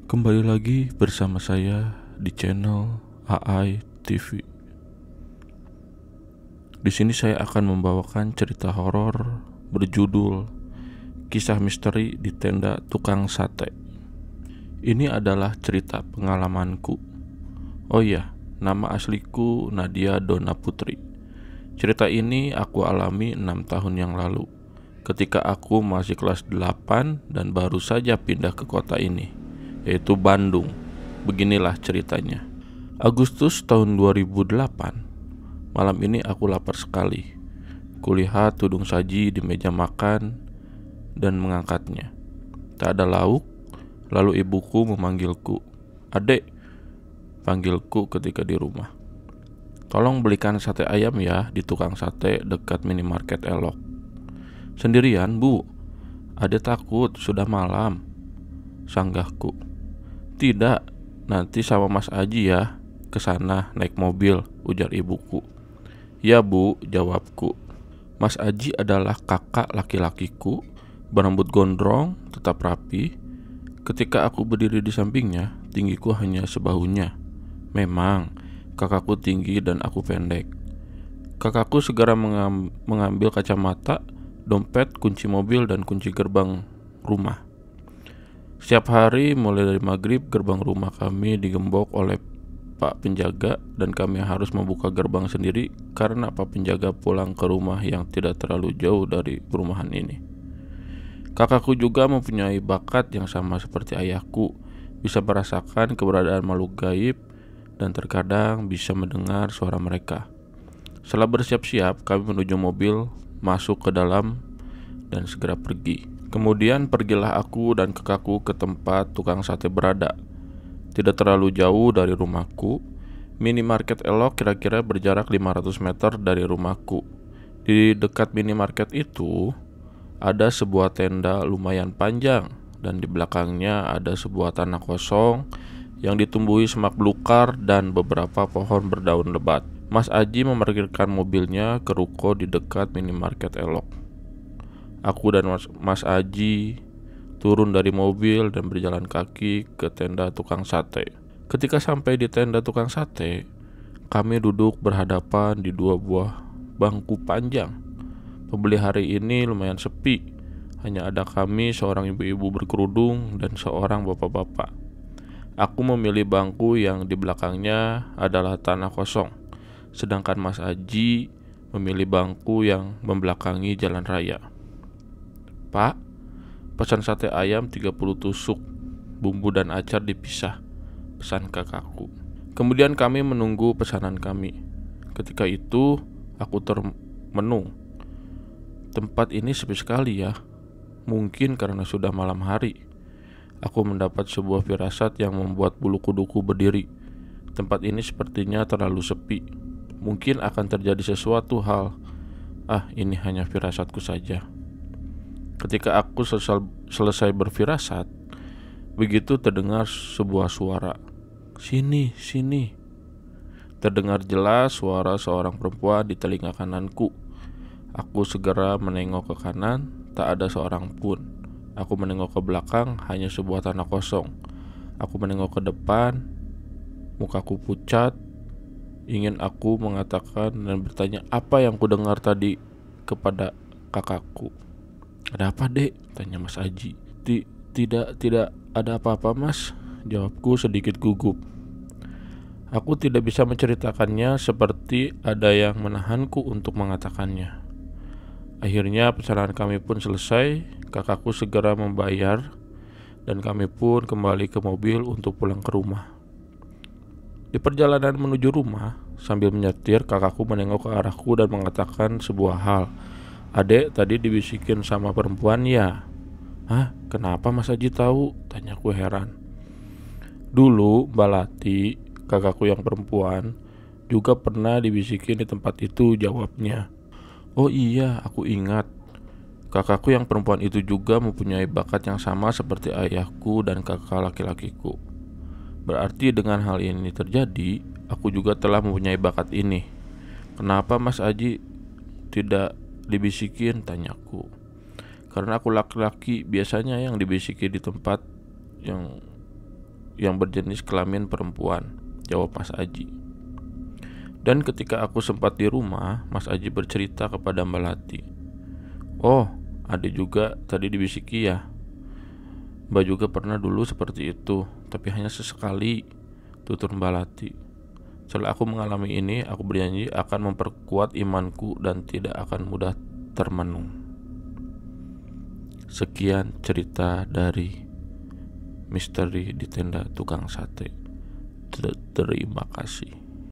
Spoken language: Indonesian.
Kembali lagi bersama saya di channel AI TV. Di sini saya akan membawakan cerita horor berjudul Kisah Misteri di Tenda Tukang Sate. Ini adalah cerita pengalamanku. Oh iya, nama asliku Nadia Dona Putri. Cerita ini aku alami 6 tahun yang lalu, ketika aku masih kelas 8 dan baru saja pindah ke kota ini, yaitu Bandung. Beginilah ceritanya. Agustus tahun 2008. Malam ini aku lapar sekali. Kulihat tudung saji di meja makan dan mengangkatnya. Tak ada lauk. Lalu ibuku memanggilku. "Adek," panggilku ketika di rumah. "Tolong belikan sate ayam ya di tukang sate dekat minimarket Elok." "Sendirian, Bu? Adek takut sudah malam," sanggahku. "Tidak, nanti sama Mas Aji ya, ke sana naik mobil," ujar ibuku. "Ya Bu," jawabku. Mas Aji adalah kakak laki-lakiku, berambut gondrong, tetap rapi. Ketika aku berdiri di sampingnya, tinggiku hanya sebahunya. Memang, kakakku tinggi dan aku pendek. Kakakku segera mengambil kacamata, dompet, kunci mobil, dan kunci gerbang rumah. Setiap hari mulai dari maghrib, gerbang rumah kami digembok oleh Pak Penjaga dan kami harus membuka gerbang sendiri karena Pak Penjaga pulang ke rumah yang tidak terlalu jauh dari perumahan ini. Kakakku juga mempunyai bakat yang sama seperti ayahku, bisa merasakan keberadaan makhluk gaib dan terkadang bisa mendengar suara mereka. Setelah bersiap-siap, kami menuju mobil, masuk ke dalam, dan segera pergi. Kemudian pergilah aku dan kakakku ke tempat tukang sate berada. Tidak terlalu jauh dari rumahku. Minimarket Elok kira-kira berjarak 500 meter dari rumahku. Di dekat minimarket itu ada sebuah tenda lumayan panjang, dan di belakangnya ada sebuah tanah kosong yang ditumbuhi semak belukar dan beberapa pohon berdaun lebat. Mas Aji memarkirkan mobilnya ke ruko di dekat minimarket Elok. Aku dan Mas Aji turun dari mobil dan berjalan kaki ke tenda tukang sate. Ketika sampai di tenda tukang sate, kami duduk berhadapan di dua buah bangku panjang. Pembeli hari ini lumayan sepi. Hanya ada kami, seorang ibu-ibu berkerudung dan seorang bapak-bapak. Aku memilih bangku yang di belakangnya adalah tanah kosong, sedangkan Mas Aji memilih bangku yang membelakangi jalan raya. "Pak, pesan sate ayam 30 tusuk, bumbu dan acar dipisah," pesan kakakku. Kemudian kami menunggu pesanan kami. Ketika itu aku termenung. Tempat ini sepi sekali ya. Mungkin karena sudah malam hari. Aku mendapat sebuah firasat yang membuat bulu kuduku berdiri. Tempat ini sepertinya terlalu sepi. Mungkin akan terjadi sesuatu hal. Ini hanya firasatku saja. Ketika aku selesai berfirasat, begitu terdengar sebuah suara. "Sini, sini." Terdengar jelas suara seorang perempuan di telinga kananku. Aku segera menengok ke kanan, tak ada seorang pun. Aku menengok ke belakang, hanya sebuah tanah kosong. Aku menengok ke depan, mukaku pucat. Ingin aku mengatakan dan bertanya apa yang kudengar tadi kepada kakakku. "Ada apa, Dek?" tanya Mas Aji. Tidak ada apa-apa, Mas," jawabku sedikit gugup. Aku tidak bisa menceritakannya, seperti ada yang menahanku untuk mengatakannya. Akhirnya pesanan kami pun selesai. Kakakku segera membayar dan kami pun kembali ke mobil untuk pulang ke rumah. Di perjalanan menuju rumah, sambil menyetir, kakakku menengok ke arahku dan mengatakan sebuah hal. "Adek, tadi dibisikin sama perempuan ya?" "Hah? Kenapa Mas Aji tahu?" tanyaku heran. "Dulu Mbak Lati, kakakku yang perempuan, juga pernah dibisikin di tempat itu," jawabnya. "Oh iya, aku ingat. Kakakku yang perempuan itu juga mempunyai bakat yang sama seperti ayahku dan kakak laki-lakiku. Berarti dengan hal ini terjadi, aku juga telah mempunyai bakat ini. Kenapa Mas Aji tidak dibisikin?" tanyaku. "Karena aku laki-laki, biasanya yang dibisikin di tempat yang yang berjenis kelamin perempuan, jawab Mas Aji. Dan ketika aku sempat di rumah, Mas Aji bercerita kepada Mbak Lati. Oh, adik juga tadi dibisiki ya. Mbak juga pernah dulu seperti itu, tapi hanya sesekali, tutur Mbak Lati. Setelah aku mengalami ini, aku berjanji akan memperkuat imanku dan tidak akan mudah termenung. Sekian cerita dari Misteri di Tenda Tukang Sate. Terima kasih.